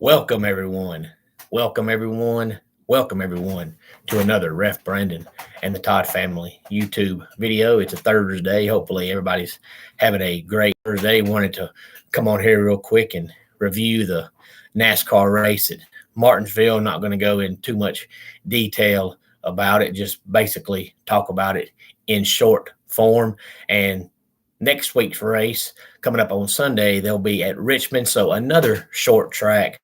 Welcome, everyone. Welcome, everyone. Welcome, everyone, to another Ref Brandon and the Todd family YouTube video. It's a Thursday. Hopefully, everybody's having a great Thursday. Wanted to come on here real quick and review the Nascar race at Martinsville. Not going to go in too much detail about it, just basically talk about it in short form. And next week's race coming up on Sunday, they'll be at Richmond. So another short track,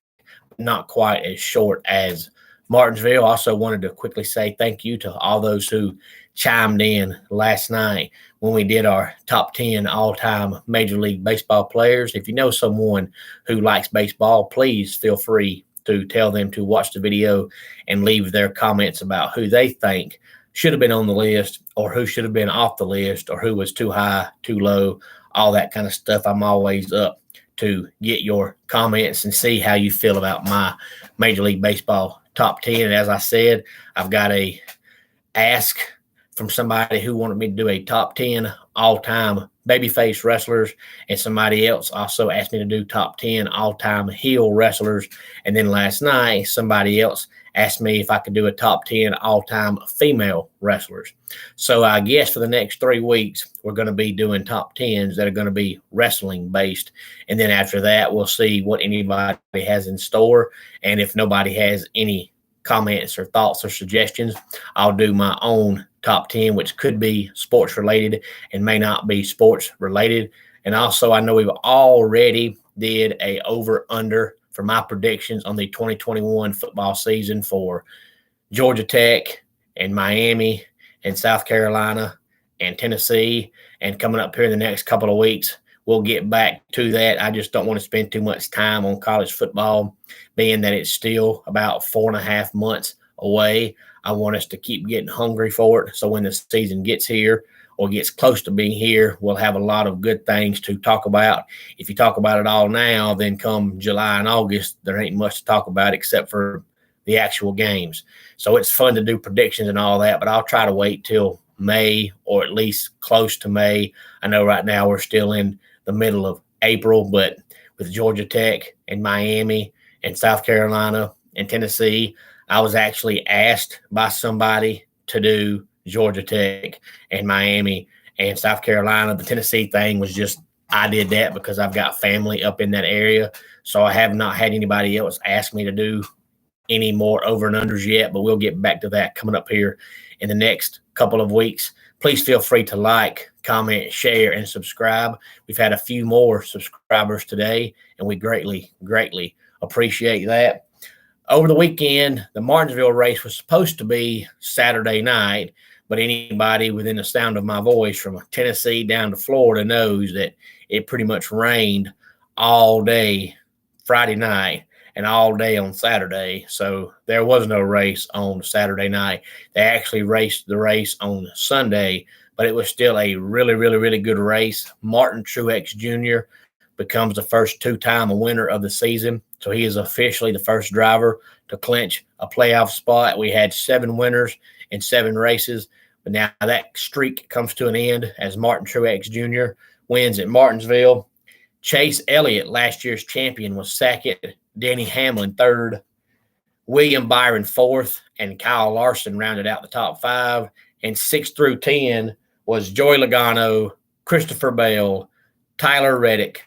not quite as short as Martinsville. Also wanted to quickly say thank you to all those who chimed in last night when we did our top 10 all-time Major League Baseball players. If you know someone who likes baseball, please feel free to tell them to watch the video and leave their comments about who they think should have been on the list or who should have been off the list or who was too high, too low, all that kind of stuff. I'm always up to get your comments and see how you feel about my Major League Baseball top 10. And as I said, I've got a ask from somebody who wanted me to do a top 10 all-time babyface wrestlers, and somebody else also asked me to do top 10 all-time heel wrestlers. And then last night, somebody else asked me if I could do a top 10 all-time female wrestlers. So I guess for the next 3 weeks, we're going to be doing top 10s that are going to be wrestling based. And then after that, we'll see what anybody has in store. And if nobody has any comments or thoughts or suggestions, I'll do my own top 10, which could be sports related and may not be sports related. And also, I know we've already did a over under for my predictions on the 2021 football season for Georgia Tech and Miami and South Carolina and Tennessee. And coming up here in the next couple of weeks, we'll get back to that. I just don't want to spend too much time on college football, being that it's still about 4.5 months away. I want us to keep getting hungry for it. So when the season gets here or gets close to being here, we'll have a lot of good things to talk about. If you talk about it all now, then come July and August, there ain't much to talk about except for the actual games. So it's fun to do predictions and all that, but I'll try to wait till May or at least close to May. I know right now we're still in the middle of April, but with Georgia Tech and Miami and South Carolina and Tennessee, I was actually asked by somebody to do Georgia Tech and Miami and South Carolina. The Tennessee thing was just, I did that because I've got family up in that area. So I have not had anybody else ask me to do any more over and unders yet, but we'll get back to that coming up here in the next couple of weeks. Please feel free to like, comment, share, and subscribe. We've had a few more subscribers today, and we greatly, greatly appreciate that. Over the weekend, the Martinsville race was supposed to be Saturday night, but anybody within the sound of my voice from Tennessee down to Florida knows that it pretty much rained all day Friday night and all day on Saturday. So there was no race on Saturday night. They actually raced the race on Sunday, but it was still a really, really, really good race. Martin Truex Jr. becomes the first two-time winner of the season. So he is officially the first driver to clinch a playoff spot. We had 7 winners in 7 races, but now that streak comes to an end as Martin Truex Jr. wins at Martinsville. Chase Elliott, last year's champion, was second. Denny Hamlin third. William Byron fourth, and Kyle Larson rounded out the top 5. And 6 through 10 was Joey Logano, Christopher Bell, Tyler Reddick,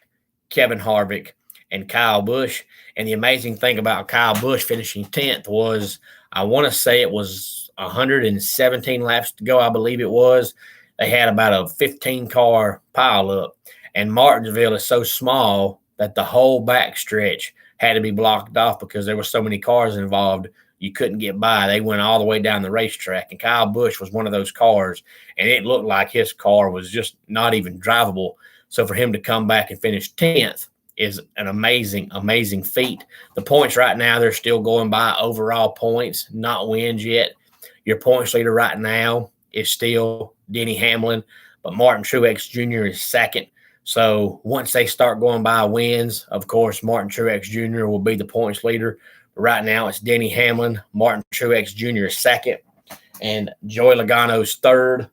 Kevin Harvick, and Kyle Busch. And the amazing thing about Kyle Busch finishing 10th was, I want to say it was 117 laps to go, I believe it was. They had about a 15-car pileup. And Martinsville is so small that the whole backstretch had to be blocked off because there were so many cars involved, you couldn't get by. They went all the way down the racetrack, and Kyle Busch was one of those cars, and it looked like his car was just not even drivable. So for him to come back and finish 10th is an amazing, amazing feat. The points right now, they're still going by overall points, not wins yet. Your points leader right now is still Denny Hamlin, but Martin Truex Jr. is second. So once they start going by wins, of course, Martin Truex Jr. will be the points leader. But right now, it's Denny Hamlin. Martin Truex Jr. is second, and Joey Logano's third.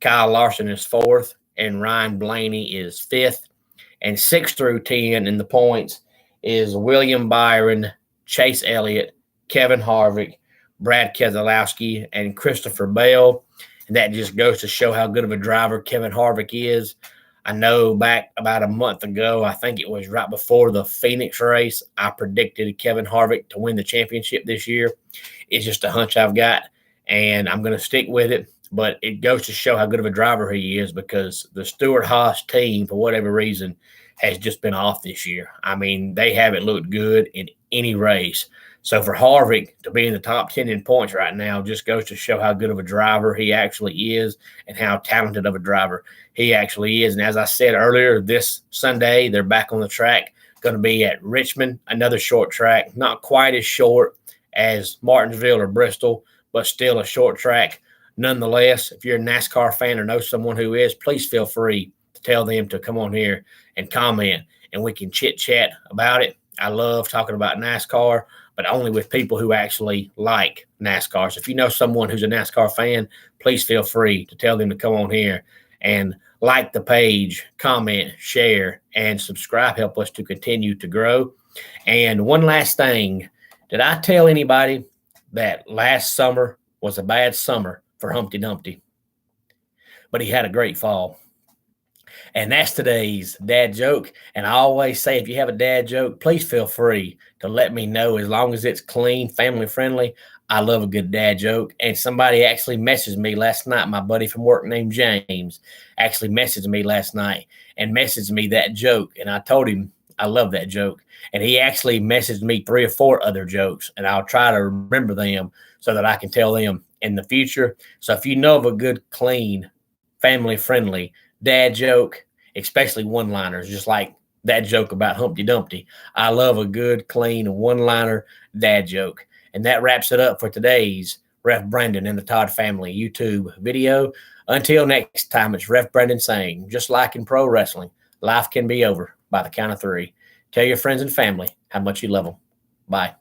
Kyle Larson is fourth, and Ryan Blaney is fifth. And 6 through 10 in the points is William Byron, Chase Elliott, Kevin Harvick, Brad Keselowski, and Christopher Bell. And that just goes to show how good of a driver Kevin Harvick is. I know back about a month ago, I think it was right before the Phoenix race, I predicted Kevin Harvick to win the championship this year. It's just a hunch I've got, and I'm going to stick with it. But it goes to show how good of a driver he is, because the Stewart-Haas team, for whatever reason, has just been off this year. I mean, they haven't looked good in any race. So for Harvick to be in the top 10 in points right now just goes to show how good of a driver he actually is and how talented of a driver he actually is. And as I said earlier, this Sunday, they're back on the track, going to be at Richmond, another short track, not quite as short as Martinsville or Bristol, but still a short track. Nonetheless, if you're a NASCAR fan or know someone who is, please feel free to tell them to come on here and comment, and we can chit-chat about it. I love talking about NASCAR, but only with people who actually like NASCAR. So if you know someone who's a NASCAR fan, please feel free to tell them to come on here and like the page, comment, share, and subscribe. Help us to continue to grow. And one last thing, did I tell anybody that last summer was a bad summer for Humpty Dumpty? But he had a great fall. And that's today's dad joke. And I always say, if you have a dad joke, please feel free to let me know, as long as it's clean, family friendly. I love a good dad joke. And somebody actually messaged me last night. My buddy from work named James actually messaged me last night and messaged me that joke. And I told him I love that joke. And he actually messaged me 3 or 4 other jokes. And I'll try to remember them so that I can tell them in the future. So if you know of a good, clean, family friendly dad joke, especially one-liners, just like that joke about Humpty Dumpty. I love a good, clean, one-liner dad joke. And that wraps it up for today's Ref Brandon and the Todd Family YouTube video. Until next time, it's Ref Brandon saying, just like in pro wrestling, life can be over by the count of 3. Tell your friends and family how much you love them. Bye.